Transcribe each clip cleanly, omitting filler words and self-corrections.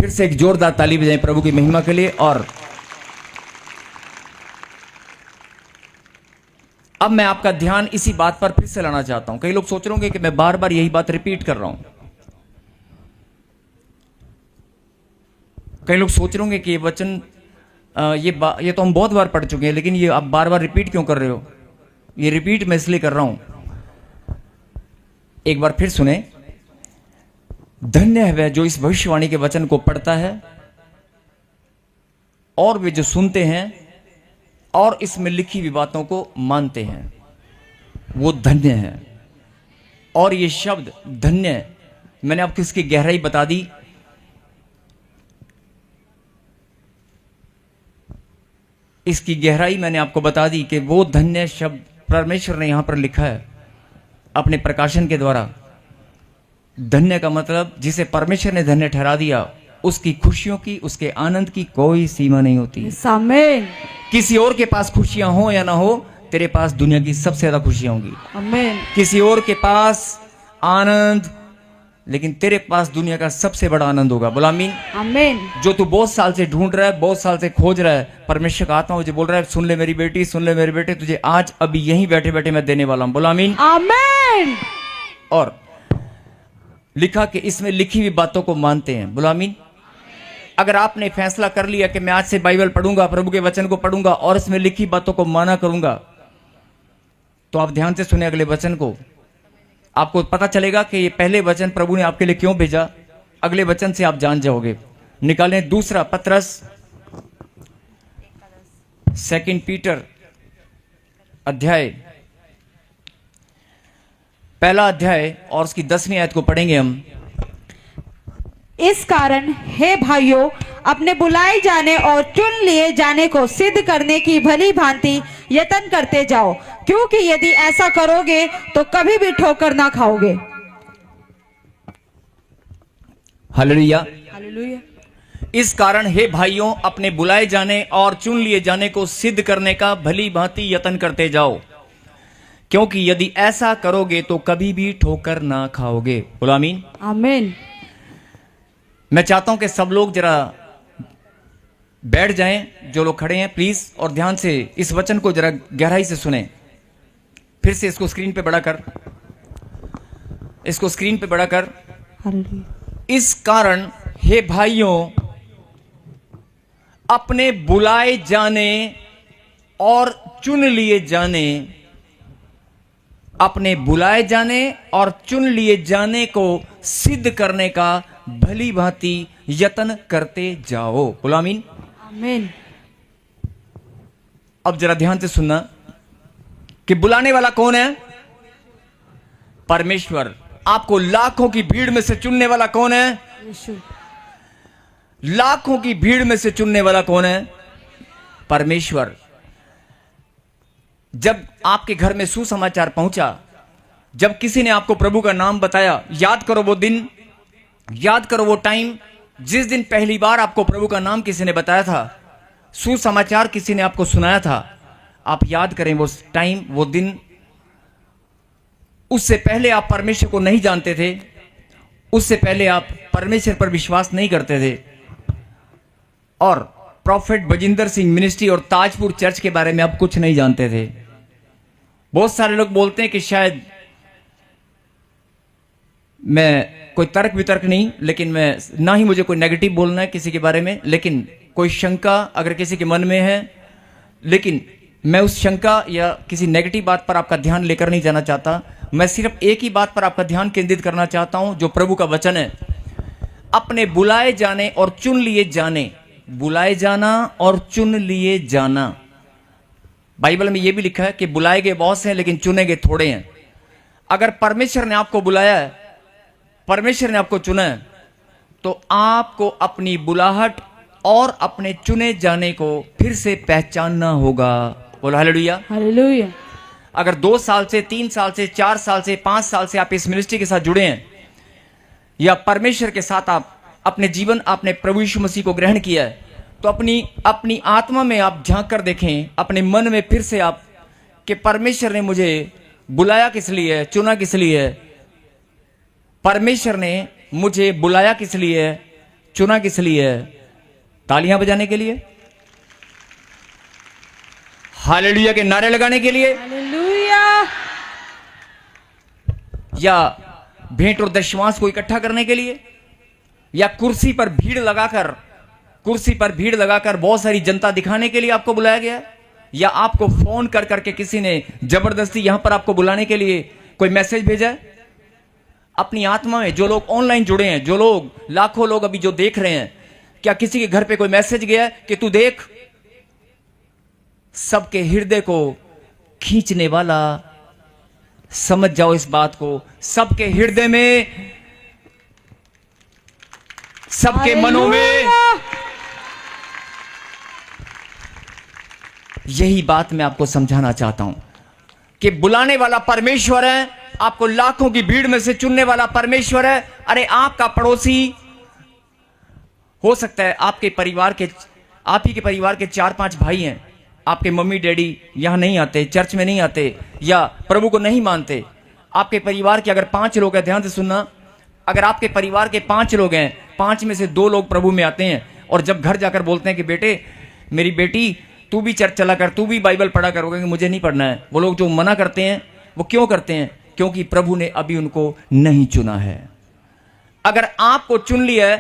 फिर से एक जोरदार ताली बजाएं प्रभु की महिमा के लिए। और अब मैं आपका ध्यान इसी बात पर फिर से लाना चाहता हूं। कई लोग सोच रहे होंगे कि मैं बार बार यही बात रिपीट कर रहा हूं। कई लोग सोच रहे होंगे कि ये वचन ये तो हम बहुत बार पढ़ चुके हैं, लेकिन ये आप बार बार रिपीट क्यों कर रहे हो? ये रिपीट मैं इसलिए कर रहा हूं, एक बार फिर सुने। धन्य है वह जो इस भविष्यवाणी के वचन को पढ़ता है और वे जो सुनते हैं और इसमें लिखी हुई बातों को मानते हैं, वो धन्य है। और ये शब्द धन्य, मैंने आपको इसकी गहराई बता दी। इसकी गहराई मैंने आपको बता दी कि वो धन्य शब्द परमेश्वर ने यहां पर लिखा है अपने प्रकाशन के द्वारा। धन्य का मतलब जिसे परमेश्वर ने धन्य ठहरा दिया, उसकी खुशियों की, उसके आनंद की कोई सीमा नहीं होती। आमीन। किसी और के पास खुशियां हो या ना हो, तेरे पास दुनिया की सबसे ज्यादा खुशियां होंगी। आमीन। किसी और के पास आनंद, लेकिन तेरे पास दुनिया का सबसे बड़ा आनंद होगा। बोला आमीन। आमीन। जो तू बहुत साल से ढूंढ रहा है, बहुत साल से खोज रहा है, परमेश्वर का आत्मा मुझे बोल रहा है, सुन ले मेरी बेटी, सुन ले मेरे बेटे, तुझे आज अभी यहीं बैठे बैठे मैं देने वाला हूं। बोला आमीन। आमीन। और लिखा कि इसमें लिखी हुई बातों को मानते हैं। बोला आमीन। अगर आपने फैसला कर लिया कि मैं आज से बाइबल पढ़ूंगा, प्रभु के वचन को पढ़ूंगा और इसमें लिखी बातों को माना करूंगा, तो आप ध्यान से सुने अगले वचन को। आपको पता चलेगा कि ये पहले वचन प्रभु ने आपके लिए क्यों भेजा। अगले वचन से आप जान जाओगे। निकालें दूसरा पत्रस, 2 पीटर अध्याय, पहला अध्याय और उसकी 10वीं आयत को पढ़ेंगे हम। इस कारण हे भाइयों, अपने बुलाए जाने और चुन लिए जाने को सिद्ध करने की भली भांति यत्न करते जाओ, क्योंकि यदि ऐसा करोगे तो कभी भी ठोकर ना खाओगे। हालेलुया। हालेलुया। इस कारण हे भाइयों, अपने बुलाए जाने और चुन लिए जाने को सिद्ध करने का भली भांति यत्न करते जाओ, क्योंकि यदि ऐसा करोगे तो कभी भी ठोकर ना खाओगे। बोलो आमीन। आमीन। मैं चाहता हूं कि सब लोग जरा बैठ जाएं, जो लोग खड़े हैं प्लीज, और ध्यान से इस वचन को जरा गहराई से सुने। फिर से इसको स्क्रीन पे बड़ा कर, इसको स्क्रीन पे बड़ा कर। हालेलुया। इस कारण हे भाइयों, अपने बुलाए जाने और चुन लिए जाने, अपने बुलाए जाने और चुन लिए जाने को सिद्ध करने का भली भांति यत्न करते जाओ। बोलो आमीन। आमीन। अब जरा ध्यान से सुनना कि बुलाने वाला कौन है? परमेश्वर। आपको लाखों की भीड़ में से चुनने वाला कौन है? यीशु। लाखों की भीड़ में से चुनने वाला कौन है? परमेश्वर। जब आपके घर में सुसमाचार पहुंचा, जब किसी ने आपको प्रभु का नाम बताया, याद करो वो दिन, याद करो वो टाइम जिस दिन पहली बार आपको प्रभु का नाम किसी ने बताया था, सुसमाचार किसी ने आपको सुनाया था। आप याद करें वो टाइम, वो दिन। उससे पहले आप परमेश्वर को नहीं जानते थे, उससे पहले आप परमेश्वर पर विश्वास नहीं करते थे, और प्रॉफेट बजिंदर सिंह मिनिस्ट्री और ताजपुर चर्च के बारे में आप कुछ नहीं जानते थे। बहुत सारे लोग बोलते हैं कि शायद, मैं कोई तर्क वितर्क नहीं, लेकिन मैं ना ही मुझे कोई नेगेटिव बोलना है किसी के बारे में, लेकिन कोई शंका अगर किसी के मन में है, लेकिन मैं उस शंका या किसी नेगेटिव बात पर आपका ध्यान लेकर नहीं जाना चाहता। मैं सिर्फ एक ही बात पर आपका ध्यान केंद्रित करना चाहता हूं, जो प्रभु का वचन है। अपने बुलाए जाने और चुन लिए जाने, बुलाए जाना और चुन लिए जाना। बाइबल में यह भी लिखा है कि बुलाए गए बहुत हैं लेकिन चुने गए थोड़े हैं। अगर परमेश्वर ने आपको बुलाया है, परमेश्वर ने आपको चुना है, तो आपको अपनी बुलाहट और अपने चुने जाने को फिर से पहचानना होगा। बोलो हालेलुया। हालेलुया। अगर 2 साल से, 3 साल से, 4 साल से, 5 साल से आप इस मिनिस्ट्री के साथ जुड़े हैं, या परमेश्वर के साथ आप अपने जीवन, आपने प्रभु यीशु मसीह को ग्रहण किया है, तो अपनी आत्मा में आप झांक कर देखें, अपने मन में फिर से आप, कि परमेश्वर ने मुझे बुलाया किस लिए है, चुना किस लिए है, परमेश्वर ने मुझे बुलाया किस लिए है, चुना किस लिए है? तालियां बजाने के लिए? हालेलुया के नारे लगाने के लिए? हालेलुया। या भेंट और दशमांश को इकट्ठा करने के लिए? या कुर्सी पर भीड़ लगाकर बहुत सारी जनता दिखाने के लिए आपको बुलाया गया है? या आपको फोन कर करके किसी ने जबरदस्ती यहां पर आपको बुलाने के लिए कोई मैसेज भेजा है? अपनी आत्मा में जो लोग ऑनलाइन जुड़े हैं, जो लोग लाखों लोग अभी जो देख रहे हैं, क्या किसी के घर पे कोई मैसेज गया है कि तू देख? सबके हृदय को खींचने वाला, समझ जाओ इस बात को, सबके हृदय में, सबके मनों में हालेलुया। यही बात मैं आपको समझाना चाहता हूं कि बुलाने वाला परमेश्वर है, आपको लाखों की भीड़ में से चुनने वाला परमेश्वर है। अरे आपका पड़ोसी हो सकता है आपके परिवार के, आप ही के परिवार के 4-5 भाई हैं, आपके मम्मी डैडी यहां नहीं आते, चर्च में नहीं आते या प्रभु को नहीं मानते। आपके परिवार के अगर 5 लोग हैं, ध्यान से सुनना, अगर आपके परिवार के 5 लोग हैं, 5 में से 2 लोग प्रभु में आते हैं और जब घर जाकर बोलते हैं कि बेटे, मेरी बेटी, तू भी चर्च चला कर, तू भी बाइबल पढ़ा करोगे, कि मुझे नहीं पढ़ना है, वो लोग जो मना करते हैं वो क्यों करते हैं? क्योंकि प्रभु ने अभी उनको नहीं चुना है। अगर आपको चुन लिया है,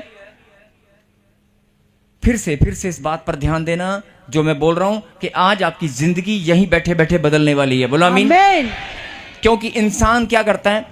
फिर से इस बात पर ध्यान देना जो मैं बोल रहा हूं कि आज आपकी जिंदगी यहीं बैठे बैठे बदलने वाली है। बोलो आमीन। आमीन। क्योंकि इंसान क्या करता है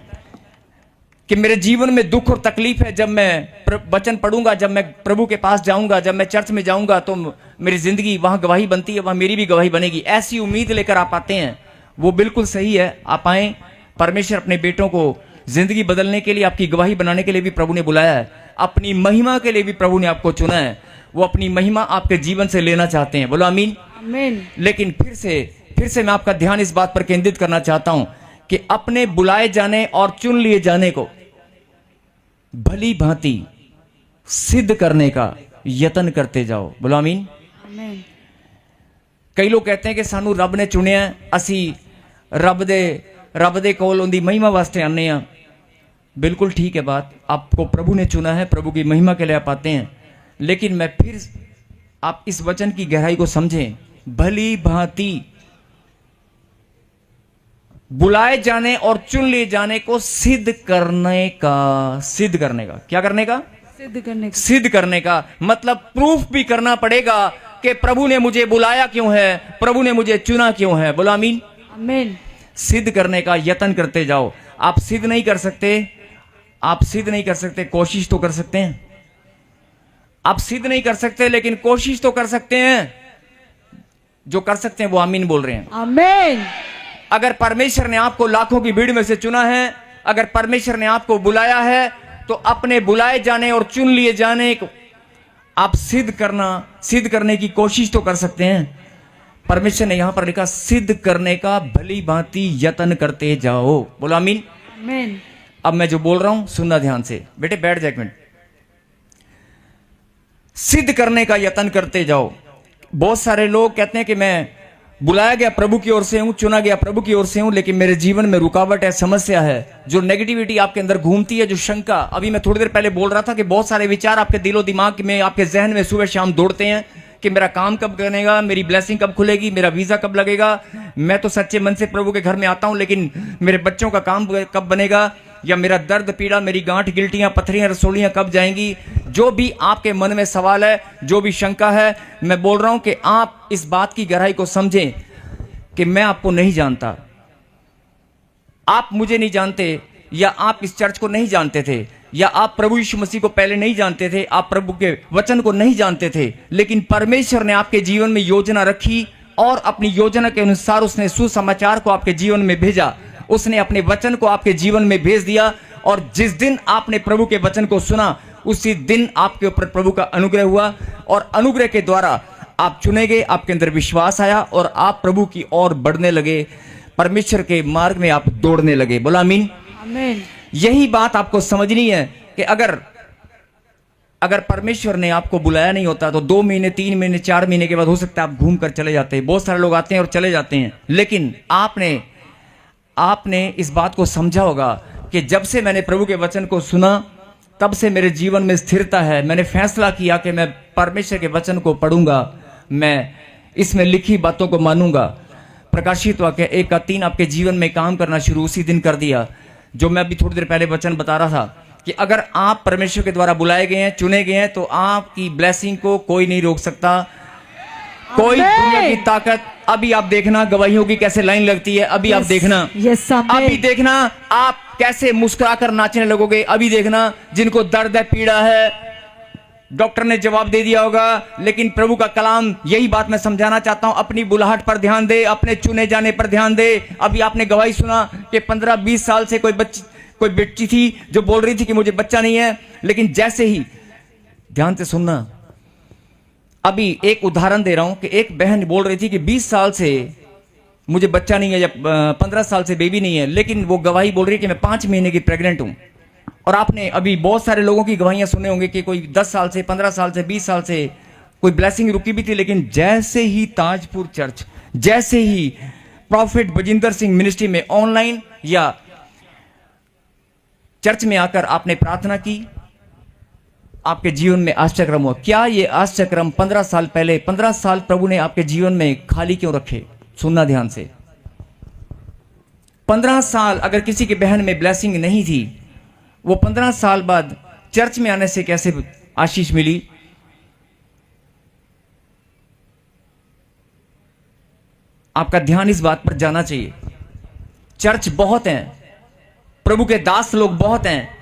कि मेरे जीवन में दुख और तकलीफ है, जब मैं वचन पढ़ूंगा, जब मैं प्रभु के पास जाऊंगा, जब मैं चर्च में जाऊंगा तो मेरी जिंदगी वहां गवाही बनती है, वहां मेरी भी गवाही बनेगी। ऐसी उम्मीद लेकर आप आते हैं, वो बिल्कुल सही है, आप आए। परमेश्वर अपने बेटों को जिंदगी बदलने के लिए, आपकी गवाही बनाने के लिए भी प्रभु ने बुलाया है, अपनी महिमा के लिए भी प्रभु ने आपको चुना है। वो अपनी महिमा आपके जीवन से लेना चाहते हैं। बोलो आमीन। आमीन। लेकिन फिर से मैं आपका ध्यान इस बात पर केंद्रित करना चाहता हूं कि अपने बुलाए जाने और चुन लिए जाने को भली भांति सिद्ध करने का यत्न करते जाओ। बोलो आमीन। आमीन। कई लोग कहते हैं कि सानू रब ने चुनिया, असी रब दे कोल उनकी महिमा वास्ते आने हैं। बिल्कुल ठीक है बात, आपको प्रभु ने चुना है, प्रभु की महिमा के लिए आप आते हैं। लेकिन मैं फिर, आप इस वचन की गहराई को समझें, भली भांति बुलाए जाने और चुन लिए जाने को सिद्ध करने का क्या करने का? सिद्ध करने का मतलब प्रूफ भी करना पड़ेगा कि प्रभु ने मुझे बुलाया क्यों है, प्रभु ने मुझे चुना क्यों है। बोलो आमीन। आमीन। सिद्ध करने का यत्न करते जाओ। आप सिद्ध नहीं कर सकते, कोशिश तो कर सकते हैं। आप सिद्ध नहीं कर सकते लेकिन कोशिश तो कर सकते हैं। जो कर सकते हैं वो आमीन बोल रहे हैं। आमीन। अगर परमेश्वर ने आपको लाखों की भीड़ में से चुना है, अगर परमेश्वर ने आपको बुलाया है, तो अपने बुलाए जाने और चुन लिए जाने को आप सिद्ध करने की कोशिश तो कर सकते हैं। परमेश्वर ने यहां पर लिखा, सिद्ध करने का भली भांति यत्न करते जाओ। बोलो आमीन। आमीन। अब मैं जो बोल रहा हूं सुनना ध्यान से। बेटे बैठ जा एक मिनट। सिद्ध करने का यत्न करते जाओ। बहुत सारे लोग कहते हैं कि मैं बुलाया गया प्रभु की ओर से हूं, चुना गया प्रभु की ओर से हूं, लेकिन मेरे जीवन में रुकावट है, समस्या है, जो नेगेटिविटी आपके अंदर घूमती है, जो शंका। अभी मैं थोड़ी देर पहले बोल रहा था कि बहुत सारे विचार आपके दिलो दिमाग में, आपके जहन में सुबह शाम दौड़ते हैं कि मेरा काम कब बनेगा, मेरी ब्लेसिंग कब खुलेगी, मेरा वीजा कब लगेगा। मैं तो सच्चे मन से प्रभु के घर में आता हूं, लेकिन मेरे बच्चों का काम कब बनेगा, या मेरा दर्द पीड़ा, मेरी गांठ गिल्टियां, पत्थरियां, रसोलियां कब जाएंगी। जो भी आपके मन में सवाल है, जो भी शंका है, मैं बोल रहा हूं कि आप इस बात की गहराई को समझें कि मैं आपको नहीं जानता, आप मुझे नहीं जानते, या आप इस चर्च को नहीं जानते थे, या आप प्रभु यीशु मसीह को पहले नहीं जानते थे, आप प्रभु के वचन को नहीं जानते थे, लेकिन परमेश्वर ने आपके जीवन में योजना रखी और अपनी योजना के अनुसार उसने सुसमाचार को आपके जीवन में भेजा। उसने अपने वचन को आपके जीवन में भेज दिया, और जिस दिन आपने प्रभु के वचन को सुना, उसी दिन आपके ऊपर प्रभु का अनुग्रह हुआ, और अनुग्रह के द्वारा आप चुने गए, आपके अंदर विश्वास आया और आप प्रभु की ओर बढ़ने लगे, परमेश्वर के मार्ग में आप दौड़ने लगे। बोलो आमीन। आमीन। यही बात आपको समझनी है कि अगर परमेश्वर ने आपको बुलाया नहीं होता तो 2 महीने, 3 महीने, 4 महीने के बाद हो सकता है आप घूम कर चले जाते हैं। बहुत सारे लोग आते हैं और चले जाते हैं, लेकिन आपने इस बात को समझा होगा कि जब से मैंने प्रभु के वचन को सुना, तब से मेरे जीवन में स्थिरता है। मैंने फैसला किया कि मैं परमेश्वर के वचन को पढ़ूंगा, मैं इसमें लिखी बातों को मानूंगा। प्रकाशित वाक्य 1:3 आपके जीवन में काम करना शुरू उसी दिन कर दिया, जो मैं अभी थोड़ी देर पहले वचन बता रहा था कि अगर आप परमेश्वर के द्वारा बुलाए गए हैं, चुने गए हैं, तो आपकी ब्लेसिंग को कोई नहीं रोक सकता, कोई दुनिया की ताकत। अभी आप देखना गवाहियों की कैसे लाइन लगती है, अभी आप देखना, अभी देखना आप कैसे मुस्कुराकर नाचने लगोगे। अभी देखना जिनको दर्द है, पीड़ा है, डॉक्टर ने जवाब दे दिया होगा, लेकिन प्रभु का कलाम यही बात मैं समझाना चाहता हूं, अपनी बुलाहट पर ध्यान दे, अपने चुने जाने पर ध्यान दे। अभी आपने गवाही सुना कि 15-20 साल से कोई बेटी थी जो बोल रही थी कि मुझे बच्चा नहीं है, लेकिन जैसे ही, ध्यान से सुनना, अभी एक उदाहरण दे रहा हूं कि एक बहन बोल रही थी कि 20 साल से मुझे बच्चा नहीं है या 15 साल से बेबी नहीं है, लेकिन वो गवाही बोल रही है कि मैं 5 महीने की प्रेग्नेंट हूं। और आपने अभी बहुत सारे लोगों की गवाहियां सुने होंगे कि कोई 10 साल से, 15 साल से, 20 साल से कोई ब्लेसिंग रुकी भी थी, लेकिन जैसे ही ताजपुर चर्च, जैसे ही प्रॉफिट बजिंदर सिंह मिनिस्ट्री में ऑनलाइन या चर्च में आकर आपने प्रार्थना की, आपके जीवन में आश्चर्यक्रम हुआ। क्या ये आश्चर्यक्रम 15 साल पहले, 15 साल प्रभु ने आपके जीवन में खाली क्यों रखे? सुनना ध्यान से। 15 साल अगर किसी की बहन में ब्लेसिंग नहीं थी, वो 15 साल बाद चर्च में आने से कैसे आशीष मिली? आपका ध्यान इस बात पर जाना चाहिए। चर्च बहुत हैं, प्रभु के दास लोग बहुत हैं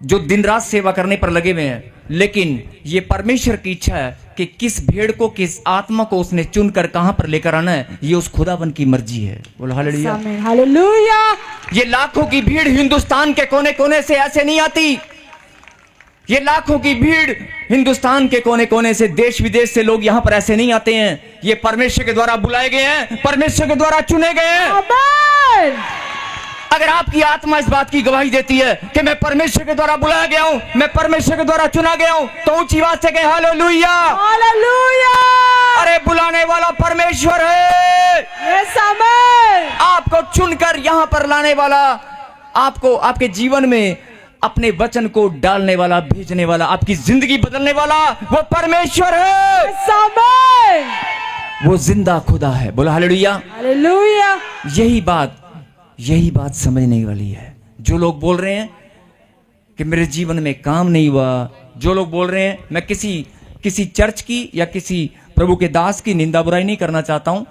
जो दिन रात सेवा करने पर लगे हुए हैं, लेकिन ये परमेश्वर की इच्छा है कि किस भेड़ को, किस आत्मा को उसने चुनकर कहां पर लेकर आना है, ये उस खुदावन की मर्जी है। बोलो हालेलुया, हालेलुया। ये लाखों की भीड़ हिंदुस्तान के कोने कोने से ऐसे नहीं आती, ये लाखों की भीड़ हिंदुस्तान के कोने कोने से, देश विदेश से लोग यहां पर ऐसे नहीं आते हैं। ये परमेश्वर के द्वारा बुलाए गए हैं, परमेश्वर के द्वारा चुने गए हैं। आमीन। अगर आपकी आत्मा इस बात की गवाही देती है कि मैं परमेश्वर के द्वारा बुलाया गया हूं, मैं परमेश्वर के द्वारा चुना गया हूं, तो ऊंची आवाज से कहें हालेलुया, हालेलुया। अरे बुलाने वाला परमेश्वर है, यस आमीन। आपको चुनकर यहां पर लाने वाला, आपको आपके जीवन में अपने वचन को डालने वाला, भेजने वाला, आपकी जिंदगी बदलने वाला वो परमेश्वर है। यस आमीन। वो जिंदा खुदा है। बोला हालेलुया, हालेलुया। यही बात समझने वाली है। जो लोग बोल रहे हैं कि मेरे जीवन में काम नहीं हुआ, जो लोग बोल रहे हैं, मैं किसी चर्च की या किसी प्रभु के दास की निंदा बुराई नहीं करना चाहता हूं,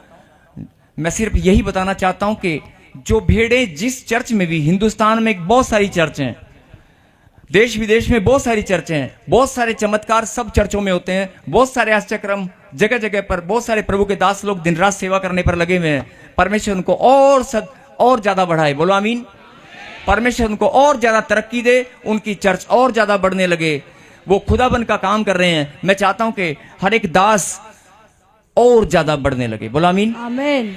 मैं सिर्फ यही बताना चाहता हूं कि जो भेड़ें जिस चर्च में भी, हिंदुस्तान में बहुत सारी चर्च हैं, देश विदेश में बहुत सारी चर्चें हैं, बहुत सारे चमत्कार सब चर्चों में होते हैं, बहुत सारे आश्चर्यक्रम जगह जगह पर, बहुत सारे प्रभु के दास लोग दिन रात सेवा करने पर लगे हुए हैं। परमेश्वर उनको और ज्यादा बढ़ाए। बोलो आमीन। परमेश्वर उनको और ज्यादा तरक्की दे, उनकी चर्च और ज्यादा बढ़ने लगे, वो खुदाबंद का काम कर रहे हैं। मैं चाहता हूं कि हर एक दास और ज्यादा बढ़ने लगे। बोलो आमीन, आमीन।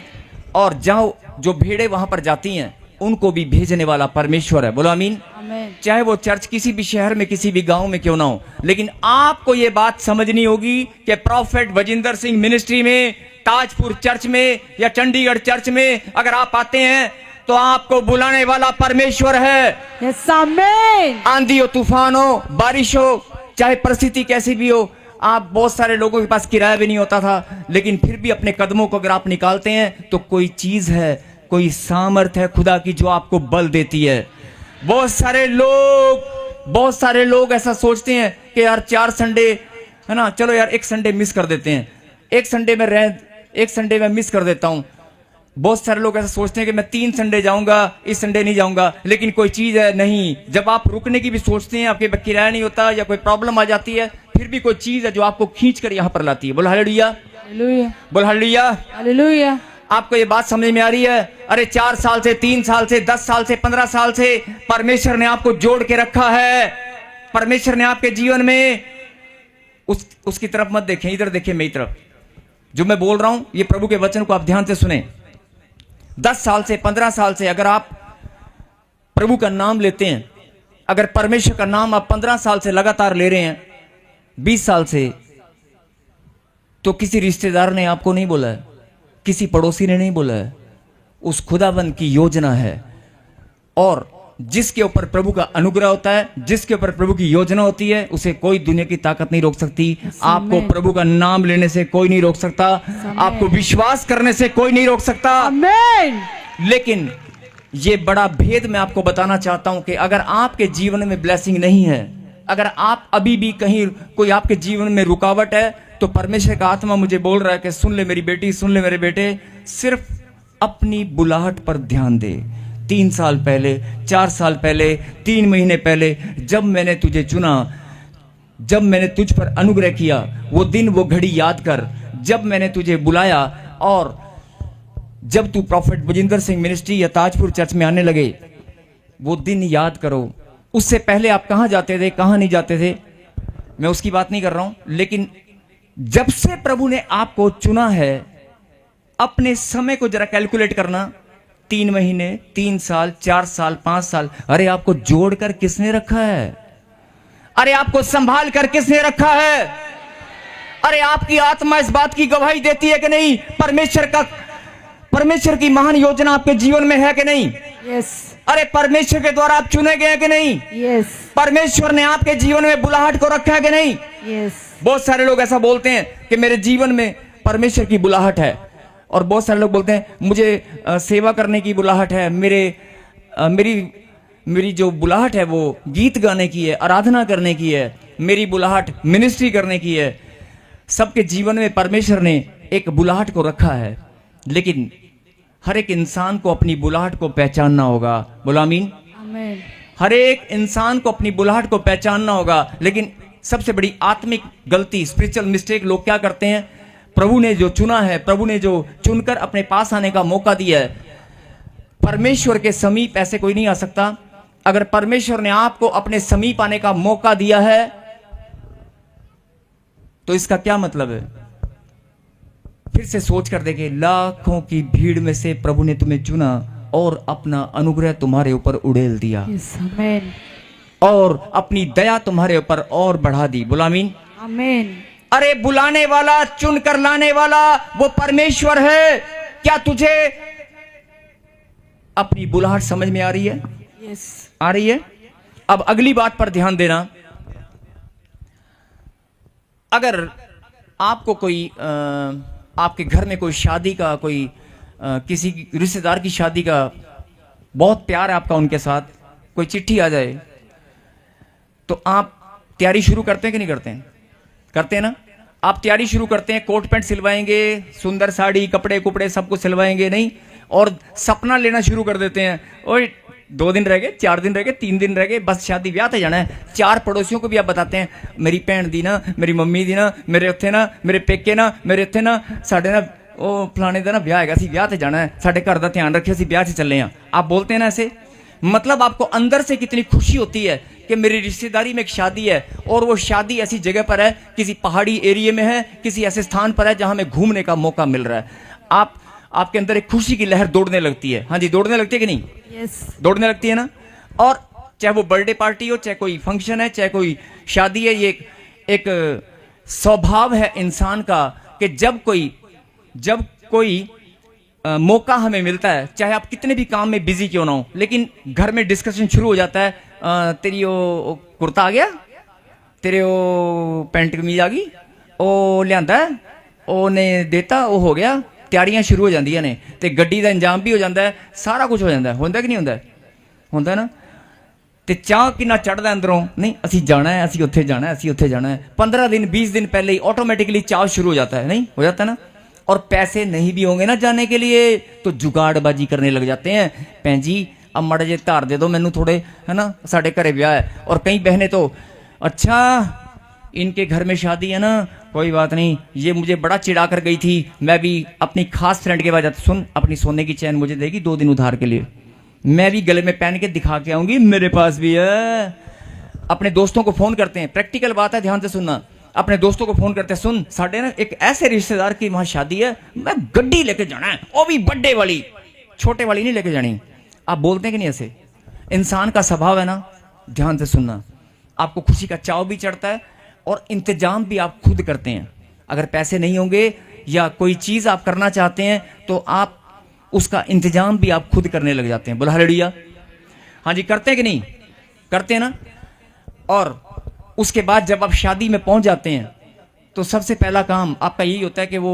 और जाओ, जो भेड़े वहां पर जाती हैं उनको भी भेजने वाला परमेश्वर है। बोलो आमीन। चाहे वो चर्च किसी भी शहर में, किसी भी गांव में क्यों ना हो, लेकिन आपको ये बात समझनी होगी कि प्रॉफिट बजिंदर सिंह मिनिस्ट्री में, ताजपुर चर्च में या चंडीगढ़ चर्च में अगर आप आते हैं तो आपको बुलाने वाला परमेश्वर है। यस आमीन। आंधी हो, तूफान हो, बारिश हो, चाहे परिस्थिति कैसी भी हो, आप, बहुत सारे लोगों के पास किराया भी नहीं होता था, लेकिन फिर भी अपने कदमों को अगर आप निकालते हैं तो कोई चीज है, कोई सामर्थ है खुदा की जो आपको बल देती है। बहुत सारे लोग ऐसा सोचते हैं कि यार 4 संडे है ना, चलो यार एक संडे मिस कर देते हैं, एक संडे में मिस कर देता हूं। बहुत सारे लोग ऐसा सोचते हैं कि मैं 3 संडे जाऊंगा, इस संडे नहीं जाऊंगा, लेकिन कोई चीज है नहीं। जब आप रुकने की भी सोचते हैं, आपके किराया नहीं होता या कोई प्रॉब्लम आ जाती है, फिर भी कोई चीज है जो आपको खींच कर यहां पर लाती है। बोलो हालेलुया, हालेलुया, बोलो हालेलुया, हालेलुया। आपको ये बात समझ में आ रही है? अरे 4 साल से, 3 साल से, 10 साल से, 15 साल से परमेश्वर ने आपको जोड़ के रखा है। परमेश्वर ने आपके जीवन में उसकी तरफ मत देखें, इधर देखें, मेरी तरफ। जो मैं बोल रहा हूं ये प्रभु के वचन को आप ध्यान से सुने। 10 साल से, 15 साल से अगर आप प्रभु का नाम लेते हैं, अगर परमेश्वर का नाम आप 15 साल से लगातार ले रहे हैं, 20 साल से, तो किसी रिश्तेदार ने आपको नहीं बोला है, किसी पड़ोसी ने नहीं बोला है, उस खुदाबंद की योजना है। और जिसके ऊपर प्रभु का अनुग्रह होता है, जिसके ऊपर प्रभु की योजना होती है, उसे कोई दुनिया की ताकत नहीं रोक सकती। आपको प्रभु का नाम लेने से कोई नहीं रोक सकता, आपको विश्वास करने से कोई नहीं रोक सकता। आमीन। लेकिन ये बड़ा भेद मैं आपको बताना चाहता हूं कि अगर आपके जीवन में ब्लेसिंग नहीं है, अगर आप अभी भी कहीं कोई आपके जीवन में रुकावट है, तो परमेश्वर का आत्मा मुझे बोल रहा है कि सुन ले मेरी बेटी, सुन ले मेरे बेटे, सिर्फ अपनी बुलाहट पर ध्यान दे। 3 साल पहले, 4 साल पहले, 3 महीने पहले जब मैंने तुझे चुना, जब मैंने तुझ पर अनुग्रह किया, वो दिन वो घड़ी याद कर जब मैंने तुझे बुलाया। और जब तू प्रॉफेट बजिंदर सिंह मिनिस्ट्री या ताजपुर चर्च में आने लगे, वो दिन याद करो। उससे पहले आप कहां जाते थे, कहां नहीं जाते थे, मैं उसकी बात नहीं कर रहा हूं। लेकिन जब से प्रभु ने आपको चुना है, अपने समय को जरा कैलकुलेट करना। 3 महीने, 3 साल, 4 साल, 5 साल, अरे आपको जोड़कर किसने रखा है? अरे आपको संभाल कर किसने रखा है? अरे आपकी आत्मा इस बात की गवाही देती है कि नहीं, परमेश्वर की महान योजना आपके जीवन में है कि नहीं? यस। अरे परमेश्वर के द्वारा आप चुने गए कि नहीं? यस। परमेश्वर ने आपके जीवन में बुलाहट को रखा है कि नहीं? यस। बहुत सारे लोग ऐसा बोलते हैं कि मेरे जीवन में परमेश्वर की बुलाहट है, और बहुत सारे लोग बोलते हैं मुझे सेवा करने की बुलाहट है, मेरी जो बुलाहट है वो गीत गाने की है, आराधना करने की है, मेरी बुलाहट मिनिस्ट्री करने की है। सबके जीवन में परमेश्वर ने एक बुलाहट को रखा है, लेकिन हर एक इंसान को अपनी बुलाहट को पहचानना होगा। बोलो आमीन। आमीन। हर एक इंसान को अपनी बुलाहट को पहचानना होगा। लेकिन सबसे बड़ी आत्मिक गलती, स्पिरिचुअल मिस्टेक लोग क्या करते हैं, प्रभु ने जो चुना है, प्रभु ने जो चुनकर अपने पास आने का मौका दिया है, परमेश्वर के समीप ऐसे कोई नहीं आ सकता। अगर परमेश्वर ने आपको अपने समीप आने का मौका दिया है, तो इसका क्या मतलब है? फिर से सोच कर देखें, लाखों की भीड़ में से प्रभु ने तुम्हें चुना और अपना अनुग्रह तुम्हारे ऊपर उड़ेल दिया। यस। आमीन। और अपनी दया तुम्हारे ऊपर और बढ़ा दी। बोलो आमीन। आमीन। अरे बुलाने वाला, चुन कर लाने वाला वो परमेश्वर है। क्या तुझे अपनी बुलाहट समझ में आ रही है? यस। आ रही है। अब अगली बात पर ध्यान देना। अगर आपको कोई आपके घर में कोई शादी का, कोई किसी रिश्तेदार की शादी का बहुत प्यार है आपका उनके साथ, कोई चिट्ठी आ जाए, तो आप तैयारी शुरू करते हैं कि नहीं करते हैं? करते हैं ना। आप तैयारी शुरू करते हैं, कोट पैंट सिलवाएंगे, सुंदर साड़ी, कपड़े कुपड़े सब कुछ सिलवाएंगे नहीं, और सपना लेना शुरू कर देते हैं, और 2 दिन रह गए, 4 दिन रह गए, 3 दिन रह गए, बस शादी ब्याह ते जाना है। 4 पड़ोसियों को भी आप बताते हैं, मेरी भैन दी ना, मेरी मम्मी दी ना, मेरे उत्थे ना, मेरे पेके ना, मेरे उत्थे ना, साढ़े ना ਉਹ फलाने का ना ब्याह है, असी ब्याह ते जाना है, साढ़े घर का ध्यान रखिए, असी ब्याह से चले हैं। आप बोलते हैं ना ऐसे, मतलब आपको अंदर से कितनी खुशी होती है कि मेरी रिश्तेदारी में एक शादी है, और वो शादी ऐसी जगह पर है, किसी पहाड़ी एरिया में है, किसी ऐसे स्थान पर है जहां हमें घूमने का मौका मिल रहा है। आपके अंदर एक खुशी की लहर दौड़ने लगती है। हाँ जी, दौड़ने लगती है कि नहीं? यस। दौड़ने दौड़ने लगती है ना। और चाहे वो बर्थडे पार्टी हो, चाहे कोई फंक्शन है, चाहे कोई शादी है, ये एक स्वभाव है इंसान का कि जब कोई मौका हमें मिलता है, चाहे आप कितने भी काम में बिजी क्यों ना हो, लेकिन घर में डिस्कशन शुरू हो जाता है, तेरी वो कुर्ता आ गया, तेरे वो पैंट कमीज आ गई, ਉਹ ਲਿਆਂਦਾ, ਉਹਨੇ देता, ਉਹ हो गया, ਤਿਆਰੀਆਂ ਸ਼ੁਰੂ ਹੋ ਜਾਂਦੀਆਂ ਨੇ, ਤੇ ਗੱਡੀ ਦਾ ਇੰਤਜ਼ਾਮ ਵੀ ਹੋ ਜਾਂਦਾ ਹੈ, ਸਾਰਾ ਕੁਝ ਹੋ ਜਾਂਦਾ ਹੈ। ਹੁੰਦਾ ਕਿ ਨਹੀਂ ਹੁੰਦਾ? ਹੁੰਦਾ ਨਾ। ਤੇ ਚਾਹ ਕਿੰਨਾ ਚੜਦਾ ਅੰਦਰੋਂ, ਨਹੀਂ ਅਸੀਂ ਜਾਣਾ ਹੈ, ਅਸੀਂ ਉੱਥੇ ਜਾਣਾ ਹੈ, ਅਸੀਂ ਉੱਥੇ ਜਾਣਾ ਹੈ। 15 दिन 20 दिन पहले ही ऑटोमेटिकली चाव शुरू हो जाता है, नहीं हो जाता ना। और पैसे नहीं भी होंगे ना जाने के लिए, तो जुगाड़बाजी करने लग जाते हैं। भैन जी अब माड़ा जे धार दे दो मैनू थोड़े, है ना, साढ़े घरे ब्याह है। और कई बहनें तो, अच्छा इनके घर में शादी है ना, कोई बात नहीं, ये मुझे बड़ा चिढ़ा कर गई थी, मैं भी अपनी खास फ्रेंड के पास जाती, सुन अपनी सोने की चैन मुझे देगी 2 दिन उधार के लिए, मैं भी गले में पहन के दिखा के आऊंगी, मेरे पास भी है। अपने दोस्तों को फोन करते हैं, प्रैक्टिकल बात है, ध्यान से सुनना। अपने दोस्तों को फोन करते हैं, सुन साढ़े ना एक ऐसे रिश्तेदार की वहां शादी है, मैं गड्डी लेके जाना है, वो भी बड़े वाली, छोटे वाली नहीं लेके जानी। आप बोलते हैं कि नहीं? ऐसे इंसान का स्वभाव है ना। ध्यान से सुनना, आपको खुशी का चाव भी चढ़ता है और इंतजाम भी आप खुद करते हैं। अगर पैसे नहीं होंगे या कोई चीज आप करना चाहते हैं, तो आप उसका इंतजाम भी आप खुद करने लग जाते हैं। बोला हालेलुया। हाँ जी, करते हैं कि नहीं करते हैं ना। और उसके बाद जब आप शादी में पहुंच जाते हैं तो सबसे पहला काम आपका यही होता है कि वो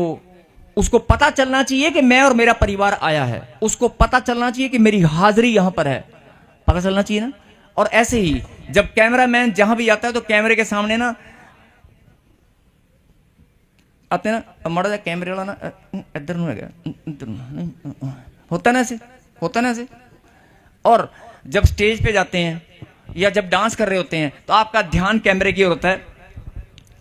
उसको पता चलना चाहिए कि मैं और मेरा परिवार आया है, उसको पता चलना चाहिए कि मेरी हाजिरी यहां पर है, पता चलना चाहिए ना। और ऐसे ही जब कैमरामैन जहां भी आता है तो कैमरे के सामने ना आते ना, माड़ा जा कैमरे वाला ना इधर ਨੂੰ ਹੈਗਾ, होता ना ऐसे, होता ना ऐसे। और जब स्टेज पे जाते हैं या जब डांस कर रहे होते हैं तो आपका ध्यान कैमरे की ओर होता है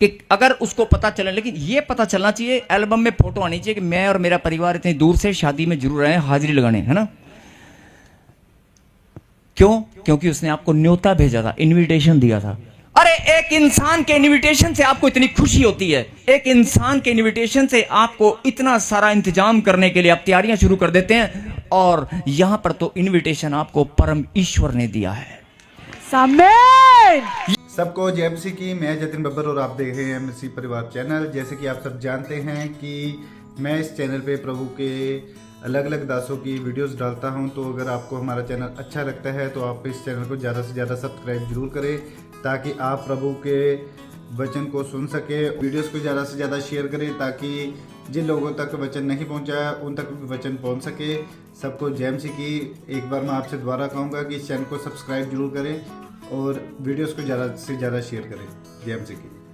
कि अगर उसको पता चले, लेकिन ये पता चलना चाहिए, एल्बम में फोटो आनी चाहिए कि मैं और मेरा परिवार इतनी दूर से शादी में जरूर आए, हाजिरी लगाने, है ना। क्यों? क्योंकि उसने आपको न्योता भेजा था, इनविटेशन दिया था। अरे एक इंसान के इनविटेशन से आपको इतनी खुशी होती है, एक इंसान के इनविटेशन से आपको इतना सारा इंतजाम करने के लिए आप तैयारियां शुरू कर देते हैं। और यहां पर तो इनविटेशन आपको परम ईश्वर ने दिया है। सबको जय मसीह की। मैं जतिन बब्बर और आप देख रहे हैं मसीह परिवार चैनल। जैसे कि आप सब जानते हैं कि मैं इस चैनल पे प्रभु के अलग अलग दासों की वीडियोस डालता हूं, तो अगर आपको हमारा चैनल अच्छा लगता है तो आप इस चैनल को ज़्यादा से ज़्यादा सब्सक्राइब जरूर करें, ताकि आप प्रभु के वचन को सुन सके। वीडियोस को ज़्यादा से ज़्यादा शेयर करें ताकि जिन लोगों तक वचन नहीं पहुंचा उन तक भी वचन पहुंच सके। सबको जय मसीह की। एक बार मैं आपसे दोबारा कहूँगा कि इस चैनल को सब्सक्राइब जरूर करें और वीडियोस को ज़्यादा से ज़्यादा शेयर करें। जय मसीह की।